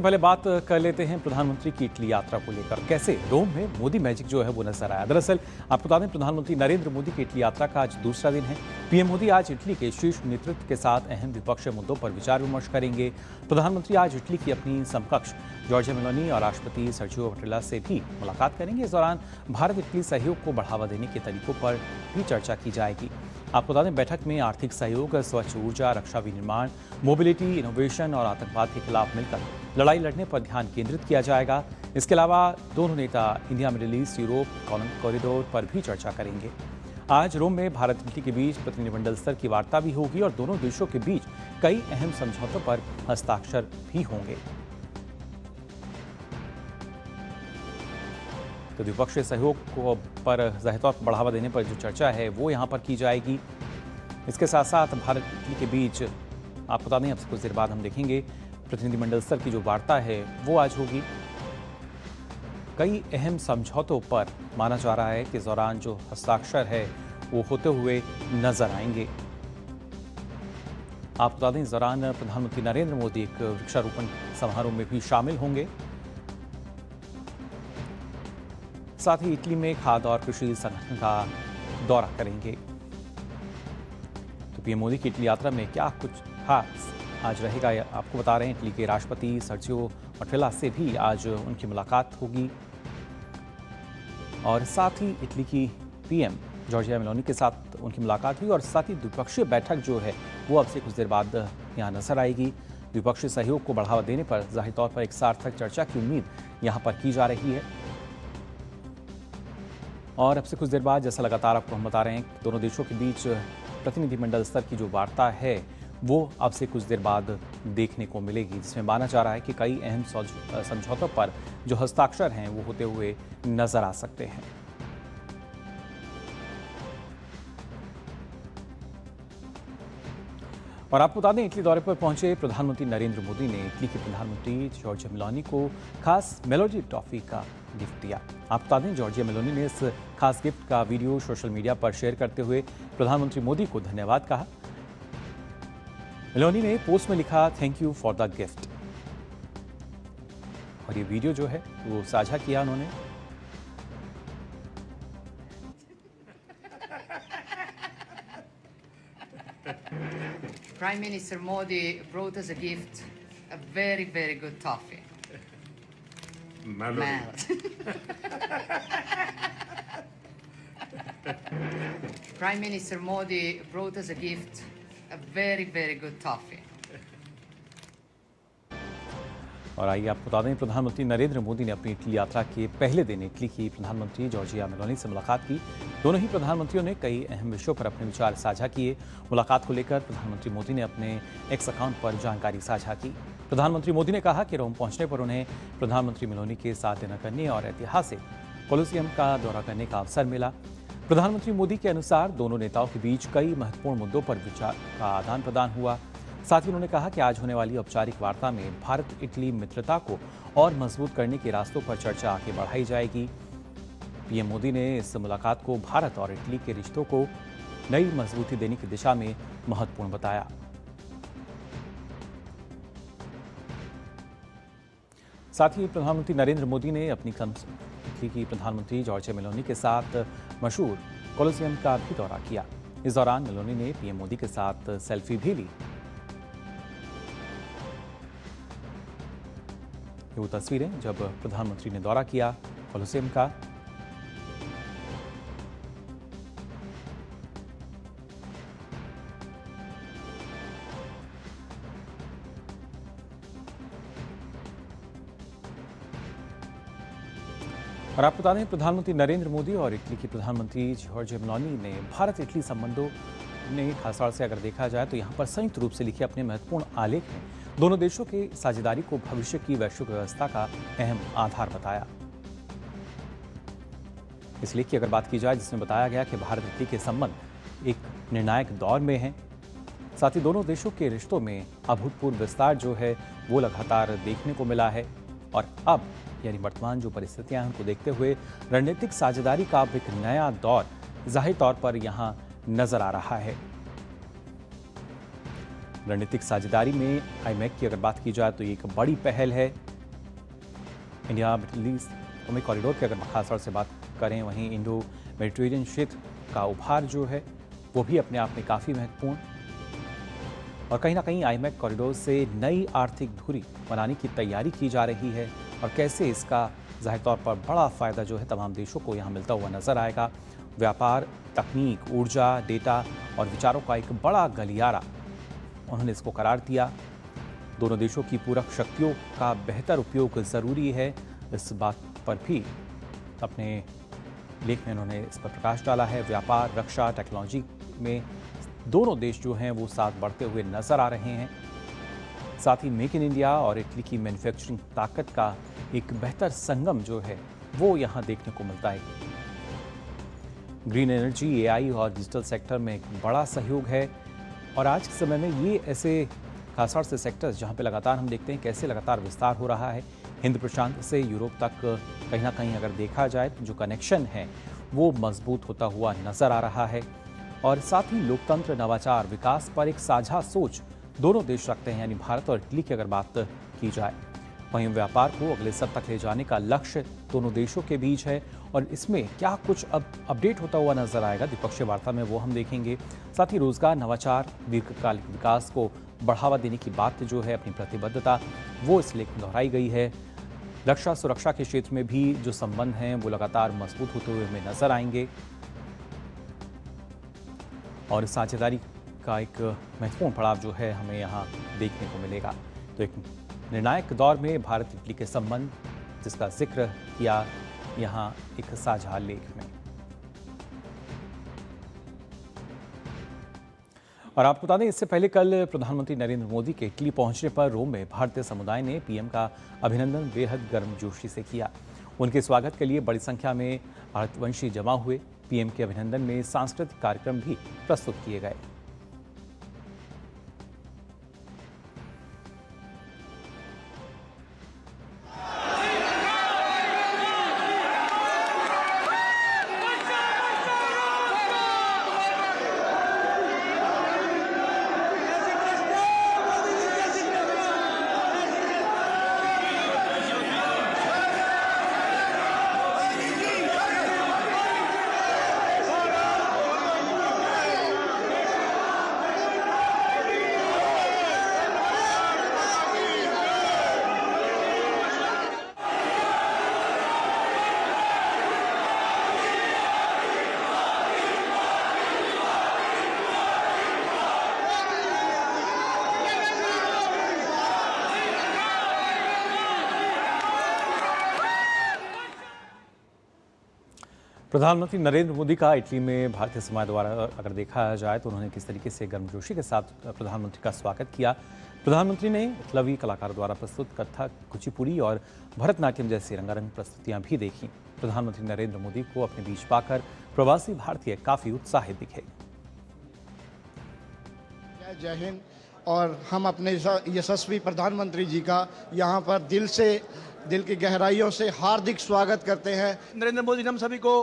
पहले बात कर लेते हैं प्रधानमंत्री की इटली यात्रा को लेकर। कैसे रोम में मोदी मैजिक जो है वो नजर आया। दरअसल आपको बता दें, प्रधानमंत्री नरेंद्र मोदी की इटली यात्रा का आज दूसरा दिन है। पीएम मोदी आज इटली के शीर्ष नेतृत्व के साथ अहम द्विपक्षीय मुद्दों पर विचार विमर्श करेंगे। प्रधानमंत्री आज इटली की अपनी समकक्ष जॉर्जिया मेलोनी और राष्ट्रपति सर्जियो मट्टेरेल्ला से भी मुलाकात करेंगे। इस दौरान भारत इटली सहयोग को बढ़ावा देने के तरीकों पर भी चर्चा की जाएगी। आपको बता दें, बैठक में आर्थिक सहयोग, स्वच्छ ऊर्जा, रक्षा विनिर्माण, मोबिलिटी, इनोवेशन और आतंकवाद के खिलाफ मिलकर लड़ाई लड़ने पर ध्यान केंद्रित किया जाएगा। इसके अलावा दोनों नेता India middle east Europe corridor पर भी चर्चा करेंगे। आज रोम में भारत इटली के बीच प्रतिनिधिमंडल स्तर की वार्ता भी होगी और दोनों देशों के बीच कई अहम समझौतों पर हस्ताक्षर भी होंगे। तो द्विपक्षीय सहयोग को पर ज़ाहिर तौर पर बढ़ावा देने पर जो चर्चा है वो यहाँ पर की जाएगी। इसके साथ साथ भारत इटली के बीच आपको बता दें, अब से कुछ देर बाद हम देखेंगे प्रतिनिधिमंडल स्तर की जो वार्ता है वो आज होगी। कई अहम समझौतों पर माना जा रहा है कि इस दौरान जो हस्ताक्षर है वो होते हुए नजर आएंगे। आपको बता दें, इस दौरान प्रधानमंत्री नरेंद्र मोदी एक वृक्षारोपण समारोह में भी शामिल होंगे। साथ ही इटली में खाद्य और कृषि संगठन का दौरा करेंगे। तो पीएम मोदी की इटली यात्रा में क्या कुछ खास आज रहेगा, आपको बता रहे हैं। इटली के राष्ट्रपति सर्जियो मट्टेरेल्ला से भी आज उनकी मुलाकात होगी और साथ ही इटली की पीएम जॉर्जिया मेलोनी के साथ उनकी मुलाकात हुई और साथ ही द्विपक्षीय बैठक जो है वो अब से कुछ देर बाद यहाँ नजर आएगी। द्विपक्षीय सहयोग को बढ़ावा देने पर जाहिर तौर पर एक सार्थक चर्चा की उम्मीद यहाँ पर की जा रही है। और अब से कुछ देर बाद, जैसा लगातार आपको हम बता रहे हैं, दोनों देशों के बीच प्रतिनिधिमंडल स्तर की जो वार्ता है वो अब से कुछ देर बाद देखने को मिलेगी, जिसमें माना जा रहा है कि कई अहम समझौतों पर जो हस्ताक्षर हैं वो होते हुए नजर आ सकते हैं। और आपको बता दें, इटली दौरे पर पहुंचे प्रधानमंत्री नरेंद्र मोदी ने इटली के प्रधानमंत्री जॉर्जिया मेलोनी को खास मेलोडी टॉफी का गिफ्ट दिया। आपको बता दें, जॉर्जिया मेलोनी ने इस खास गिफ्ट का वीडियो सोशल मीडिया पर शेयर करते हुए प्रधानमंत्री मोदी को धन्यवाद कहा। मेलोनी ने पोस्ट में लिखा, thank you for the gift. और ये वीडियो जो है वो साझा किया उन्होंने। Prime Minister Modi brought us a gift, a very, very good toffee. Melt. Prime Minister Modi brought us a gift, a very, very good toffee. और आइए आपको बता दें, प्रधानमंत्री नरेंद्र मोदी ने अपनी इटली यात्रा के पहले दिन इटली की प्रधानमंत्री जॉर्जिया मेलोनी से मुलाकात की। दोनों ही प्रधानमंत्रियों ने कई अहम विषयों पर अपने विचार साझा किए। मुलाकात को लेकर प्रधानमंत्री मोदी ने अपने एक्स अकाउंट पर जानकारी साझा की। प्रधानमंत्री मोदी ने कहा कि रोम पहुंचने पर उन्हें प्रधानमंत्री मेलोनी के साथ डिनर करने और ऐतिहासिक कोलोसियम का दौरा करने का अवसर मिला। प्रधानमंत्री मोदी के अनुसार दोनों नेताओं के बीच कई महत्वपूर्ण मुद्दों पर विचार का आदान प्रदान हुआ। साथ ही उन्होंने कहा कि आज होने वाली औपचारिक वार्ता में भारत इटली मित्रता को और मजबूत करने के रास्तों पर चर्चा आगे बढ़ाई जाएगी। पीएम मोदी ने इस मुलाकात को भारत और इटली के रिश्तों को नई मजबूती देने की दिशा में महत्वपूर्ण बताया। साथ ही प्रधानमंत्री नरेंद्र मोदी ने अपनी इटली की प्रधानमंत्री जॉर्जिया मेलोनी के साथ मशहूर कोलोसियम का भी दौरा किया। इस दौरान मेलोनी ने पीएम मोदी के साथ सेल्फी भी ली। वो तस्वीरें जब प्रधानमंत्री ने दौरा किया कोलोसियम का। और आपको बता दें, प्रधानमंत्री नरेंद्र मोदी और इटली की प्रधानमंत्री जॉर्जिया मेलोनी ने भारत इटली संबंधों ने खासतौर से अगर देखा जाए तो यहाँ पर संयुक्त रूप से लिखे अपने महत्वपूर्ण आलेख में दोनों देशों की साझेदारी को भविष्य की वैश्विक व्यवस्था का अहम आधार बताया। इस लेख की अगर बात की जाए, जिसमें बताया गया कि भारत इटली के संबंध एक निर्णायक दौर में हैं। साथ ही दोनों देशों के रिश्तों में अभूतपूर्व विस्तार जो है वो लगातार देखने को मिला है और अब यानी वर्तमान जो परिस्थितियां हैं उनको देखते हुए रणनीतिक साझेदारी का अब एक नया दौर जाहिर तौर पर यहाँ नजर आ रहा है। रणनीतिक साझेदारी में आईमैक की अगर बात की जाए तो ये एक बड़ी पहल है। India middle east comic corridor की अगर खासतौर से बात करें, वहीं इंडो मेडिटेरेनियन क्षेत्र का उभार जो है वो भी अपने आप में काफ़ी महत्वपूर्ण, और कहीं ना कहीं आईमैक कॉरिडोर से नई आर्थिक धुरी बनाने की तैयारी की जा रही है, और कैसे इसका जाहिर तौर पर बड़ा फ़ायदा जो है तमाम देशों को यहाँ मिलता हुआ नजर आएगा। व्यापार, तकनीक, ऊर्जा, डेटा और विचारों का एक बड़ा गलियारा उन्होंने इसको करार दिया। दोनों देशों की पूरक शक्तियों का बेहतर उपयोग ज़रूरी है, इस बात पर भी अपने लेख में उन्होंने इस पर प्रकाश डाला है। व्यापार, रक्षा, टेक्नोलॉजी में दोनों देश जो हैं वो साथ बढ़ते हुए नजर आ रहे हैं। साथ ही मेक इन इंडिया और इटली की मैन्युफैक्चरिंग ताकत का एक बेहतर संगम जो है वो यहाँ देखने को मिलता है। ग्रीन एनर्जी, एआई और डिजिटल सेक्टर में एक बड़ा सहयोग है, और आज के समय में ये ऐसे खासतौर से सेक्टर्स जहाँ पे लगातार हम देखते हैं कैसे लगातार विस्तार हो रहा है। हिंद प्रशांत से यूरोप तक कहीं ना कहीं अगर देखा जाए तो जो कनेक्शन है वो मजबूत होता हुआ नजर आ रहा है, और साथ ही लोकतंत्र, नवाचार, विकास पर एक साझा सोच दोनों देश रखते हैं, यानी भारत और इटली की अगर बात की जाए। वहीं व्यापार को अगले स्तर तक ले जाने का लक्ष्य दोनों देशों के बीच है, और इसमें क्या कुछ अब अपडेट होता हुआ नजर आएगा द्विपक्षीय वार्ता में वो हम देखेंगे। साथ ही रोजगार, नवाचार, दीर्घकालिक विकास को बढ़ावा देने की बात जो है, अपनी प्रतिबद्धता वो इस लेख में दोहराई गई है। रक्षा सुरक्षा के क्षेत्र में भी जो संबंध हैं वो लगातार मजबूत होते हुए हमें नजर आएंगे, और साझेदारी का एक महत्वपूर्ण पड़ाव जो है हमें यहाँ देखने को मिलेगा। तो एक निर्णायक दौर में भारत इटली के संबंध जिसका जिक्र किया यहाँ एक साझा लेख में। और आपको बता दें, इससे पहले कल प्रधानमंत्री नरेंद्र मोदी के इटली पहुंचने पर रोम में भारतीय समुदाय ने पीएम का अभिनंदन बेहद गर्मजोशी से किया। उनके स्वागत के लिए बड़ी संख्या में भारतवंशी जमा हुए। पीएम के अभिनंदन में सांस्कृतिक कार्यक्रम भी प्रस्तुत किए गए। प्रधानमंत्री नरेंद्र मोदी का इटली में भारतीय समाज द्वारा अगर देखा जाए तो उन्होंने किस तरीके से गर्मजोशी के साथ प्रधानमंत्री का स्वागत किया। प्रधानमंत्री ने इटलवी कलाकारों द्वारा प्रस्तुत कथक, कुचिपुड़ी और भरतनाट्यम जैसी रंगारंग प्रस्तुतियां भी देखीं। प्रधानमंत्री नरेंद्र मोदी को अपने बीच पाकर प्रवासी भारतीय काफी उत्साहित दिखे। जय हिंद। और हम अपने यशस्वी प्रधानमंत्री जी का यहाँ पर दिल की गहराइयों से हार्दिक स्वागत करते हैं। नरेंद्र मोदी ने हम सभी को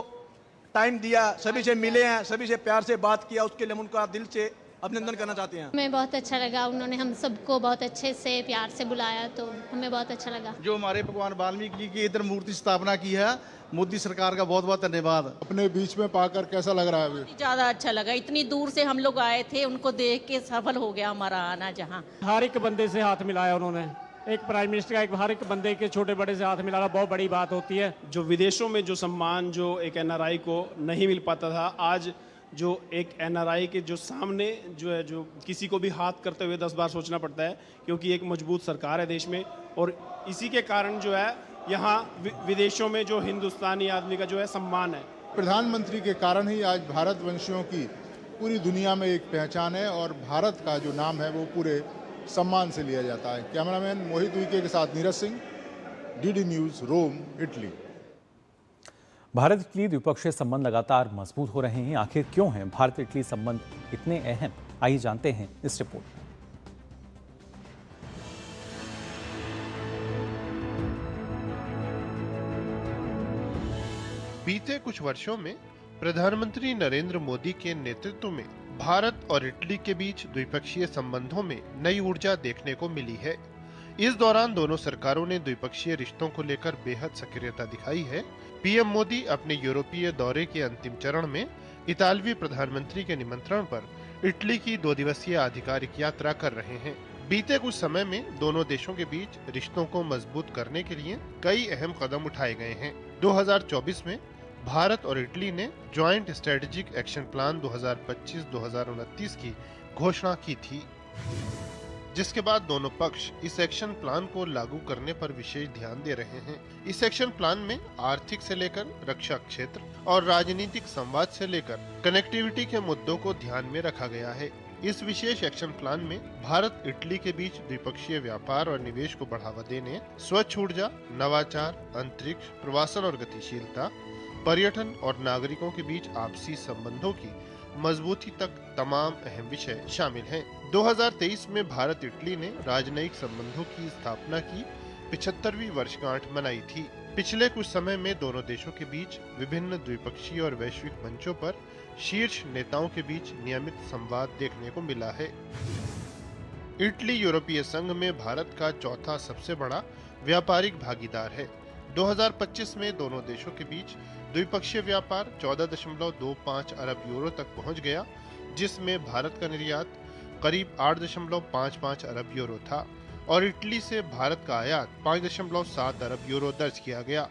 टाइम दिया, सभी से मिले हैं, सभी से प्यार से बात किया, उसके लिए हम उनका दिल से अभिनंदन करना चाहते हैं। हमें बहुत अच्छा लगा, उन्होंने हम सबको बहुत अच्छे से प्यार से बुलाया, तो हमें बहुत अच्छा लगा। जो हमारे भगवान वाल्मीकि जी की इधर मूर्ति स्थापना की है, मोदी सरकार का बहुत बहुत धन्यवाद। अपने बीच में पाकर कैसा लग रहा है अभी? ज़्यादा अच्छा लगा, इतनी दूर से हम लोग आए थे, उनको देख के सफल हो गया हमारा आना। जहाँ हर एक बंदे से हाथ मिलाया उन्होंने, एक प्राइम मिनिस्टर का एक हर एक बंदे के छोटे बड़े से हाथ मिलाना बहुत बड़ी बात होती है। जो विदेशों में जो सम्मान जो एक एनआरआई को नहीं मिल पाता था, आज जो एक एनआरआई के जो सामने जो किसी को भी हाथ करते हुए 10 बार सोचना पड़ता है, क्योंकि एक मजबूत सरकार है देश में, और इसी के कारण जो है यहाँ विदेशों में जो हिंदुस्तानी आदमी का जो है सम्मान है। प्रधानमंत्री के कारण ही आज भारतवंशियों की पूरी दुनिया में एक पहचान है, और भारत का जो नाम है वो पूरे सम्मान से लिया जाता है। कैमरामैन मोहित उइके के साथ नीरज सिंह, डीडी न्यूज़, रोम, इटली। भारत इटली द्विपक्षीय संबंध लगातार मजबूत हो रहे हैं। आखिर क्यों हैं भारत इटली संबंध इतने अहम? आइए जानते हैं इस रिपोर्ट में। बीते कुछ वर्षों में प्रधानमंत्री नरेंद्र मोदी के नेतृत्व में भारत और इटली के बीच द्विपक्षीय संबंधों में नई ऊर्जा देखने को मिली है। इस दौरान दोनों सरकारों ने द्विपक्षीय रिश्तों को लेकर बेहद सक्रियता दिखाई है। पीएम मोदी अपने यूरोपीय दौरे के अंतिम चरण में इतालवी प्रधानमंत्री के निमंत्रण पर इटली की 2 दिवसीय आधिकारिक यात्रा कर रहे हैं। बीते कुछ समय में दोनों देशों के बीच रिश्तों को मजबूत करने के लिए कई अहम कदम उठाए गए हैं। 2024 में भारत और इटली ने ज्वाइंट स्ट्रेटेजिक एक्शन प्लान 2025-2029 की घोषणा की थी, जिसके बाद दोनों पक्ष इस एक्शन प्लान को लागू करने पर विशेष ध्यान दे रहे हैं। इस एक्शन प्लान में आर्थिक से लेकर रक्षा क्षेत्र और राजनीतिक संवाद से लेकर कनेक्टिविटी के मुद्दों को ध्यान में रखा गया है। इस विशेष एक्शन प्लान में भारत इटली के बीच द्विपक्षीय व्यापार और निवेश को बढ़ावा देने, स्वच्छ ऊर्जा, नवाचार, अंतरिक्ष, प्रवासन और गतिशीलता, पर्यटन और नागरिकों के बीच आपसी संबंधों की मजबूती तक तमाम अहम विषय शामिल हैं। 2023 में भारत इटली ने राजनयिक संबंधों की स्थापना की 75वीं वर्षगांठ मनाई थी। पिछले कुछ समय में दोनों देशों के बीच विभिन्न द्विपक्षीय और वैश्विक मंचों पर शीर्ष नेताओं के बीच नियमित संवाद देखने को मिला है। इटली यूरोपीय संघ में भारत का चौथा सबसे बड़ा व्यापारिक भागीदार है। 2025 में दोनों देशों के बीच द्विपक्षीय व्यापार 14.25 अरब यूरो तक पहुंच गया, जिसमें भारत का निर्यात करीब 8.55 अरब यूरो था और इटली से भारत का आयात 5.7 अरब यूरो दर्ज किया गया।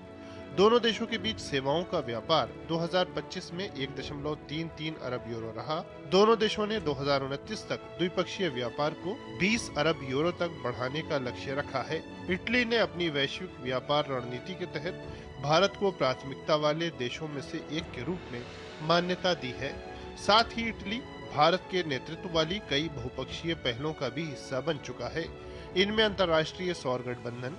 दोनों देशों के बीच सेवाओं का व्यापार 2025 में 1.33 अरब यूरो रहा। दोनों देशों ने 2029 तक द्विपक्षीय व्यापार को 20 अरब यूरो तक बढ़ाने का लक्ष्य रखा है। इटली ने अपनी वैश्विक व्यापार रणनीति के तहत भारत को प्राथमिकता वाले देशों में से एक के रूप में मान्यता दी है। साथ ही इटली भारत के नेतृत्व वाली कई बहुपक्षीय पहलों का भी हिस्सा बन चुका है। इनमें अंतर्राष्ट्रीय सौर गठबंधन,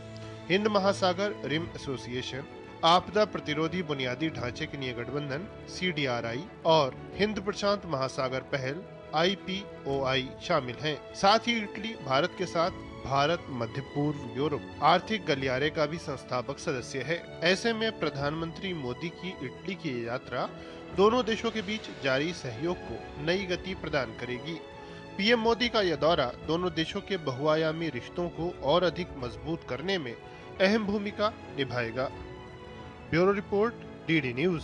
हिंद महासागर रिम एसोसिएशन, आपदा प्रतिरोधी बुनियादी ढांचे के लिए गठबंधन CDRI और हिंद प्रशांत महासागर पहल IPOI शामिल हैं। साथ ही इटली भारत के साथ भारत मध्य पूर्व यूरोप आर्थिक गलियारे का भी संस्थापक सदस्य है। ऐसे में प्रधानमंत्री मोदी की इटली की यात्रा दोनों देशों के बीच जारी सहयोग को नई गति प्रदान करेगी। पीएम मोदी का यह दौरा दोनों देशों के बहुआयामी रिश्तों को और अधिक मजबूत करने में अहम भूमिका निभाएगा। Bureau report, DD news.